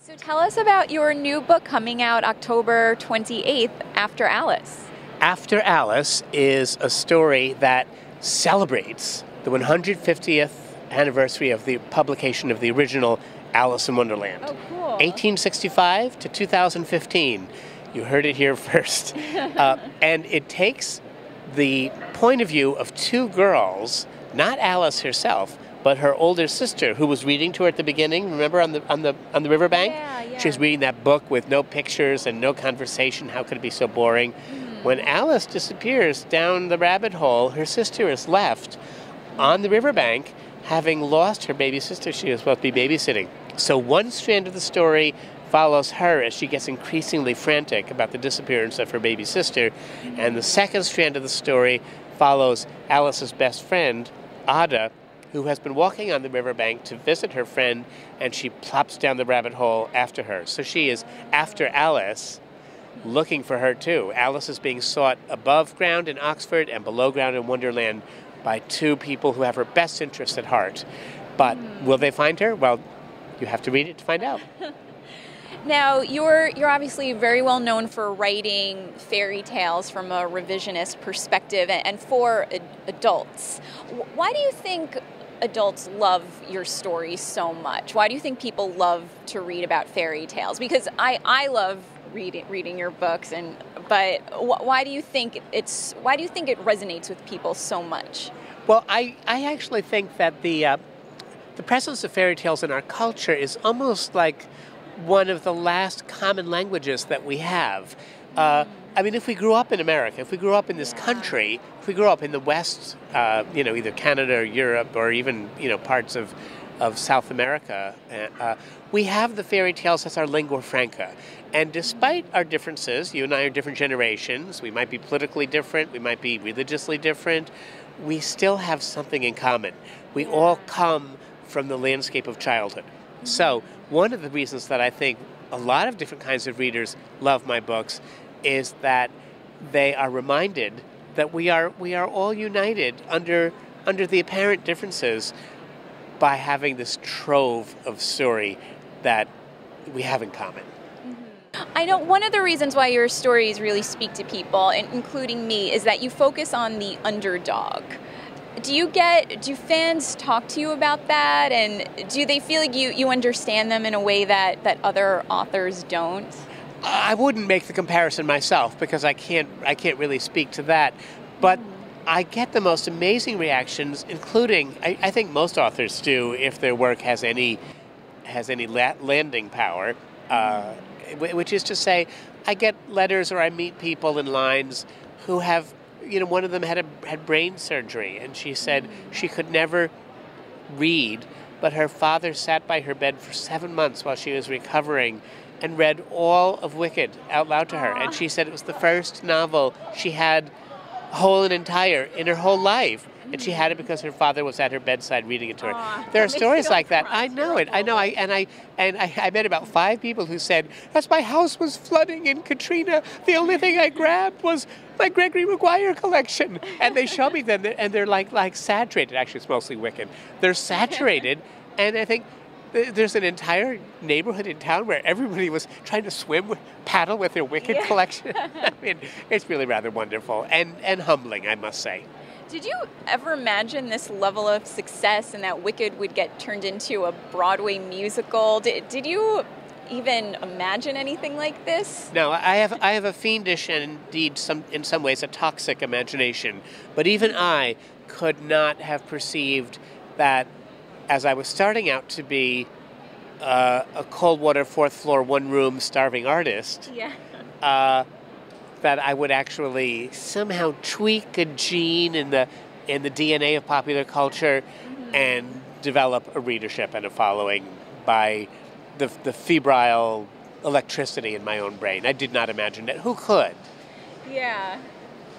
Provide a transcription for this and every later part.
So tell us about your new book coming out October 28th, After Alice. After Alice is a story that celebrates the 150th anniversary of the publication of the original Alice in Wonderland. Oh, cool. 1865 to 2015. You heard it here first. And it takes the point of view of two girls, not Alice herself, but her older sister, who was reading to her at the beginning. Remember on the riverbank? Yeah. She was reading that book with no pictures and no conversation. How could it be so boring? When Alice disappears down the rabbit hole, her sister is left on the riverbank, having lost her baby sister she was supposed to be babysitting. So one strand of the story follows her as she gets increasingly frantic about the disappearance of her baby sister, and the second strand of the story follows Alice's best friend, Ada, who has been walking on the riverbank to visit her friend, and she plops down the rabbit hole after her. So she is after Alice, looking for her too. Alice is being sought above ground in Oxford and below ground in Wonderland by two people who have her best interest at heart. But will they find her? Well, you have to read it to find out. Now, you're obviously very well known for writing fairy tales from a revisionist perspective and for adults. Why do you think adults love your stories so much? Why do you think people love to read about fairy tales? Because I love reading your books, but why do you think it resonates with people so much? Well, I actually think that the presence of fairy tales in our culture is almost like one of the last common languages that we have. I mean, if we grew up in America, if we grew up in this country, if we grew up in the West, either Canada or Europe or even, parts of South America, we have the fairy tales as our lingua franca. And despite our differences, you and I are different generations, we might be politically different, we might be religiously different, we still have something in common. We all come from the landscape of childhood. So one of the reasons that I think a lot of different kinds of readers love my books is that they are reminded that we are all united under the apparent differences by having this trove of story that we have in common. I know one of the reasons why your stories really speak to people, including me, is that you focus on the underdog. Do fans talk to you about that, and do they feel like you understand them in a way that other authors don't? I wouldn't make the comparison myself because I can't really speak to that, but I get the most amazing reactions, including I think most authors do if their work has any landing power, which is to say, I get letters or I meet people in lines who have. One of them had brain surgery, and she said she could never read, but her father sat by her bed for 7 months while she was recovering and read all of Wicked out loud to her. And she said it was the first novel she had whole and entire in her whole life. And she had it because her father was at her bedside reading it to her. There are stories like that. I know it. I know. I met about 5 people who said, as my house was flooding in Katrina, the only thing I grabbed was my Gregory Maguire collection. And they show me them, and they're like saturated. Actually, it's mostly Wicked. They're saturated, and I think there's an entire neighborhood in town where everybody was trying to paddle with their Wicked collection. I mean, it's really rather wonderful and humbling, I must say. Did you ever imagine this level of success and that Wicked would get turned into a Broadway musical? Did you even imagine anything like this? No, I have a fiendish and indeed in some ways a toxic imagination. But even I could not have perceived that as I was starting out to be a cold water, 4th floor, 1 room starving artist. Yeah. That I would actually somehow tweak a gene in the DNA of popular culture and develop a readership and a following by the febrile electricity in my own brain. I did not imagine it. Who could? Yeah.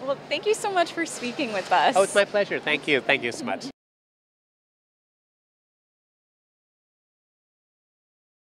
Well, thank you so much for speaking with us. Oh, it's my pleasure. Thank you. Thank you so much.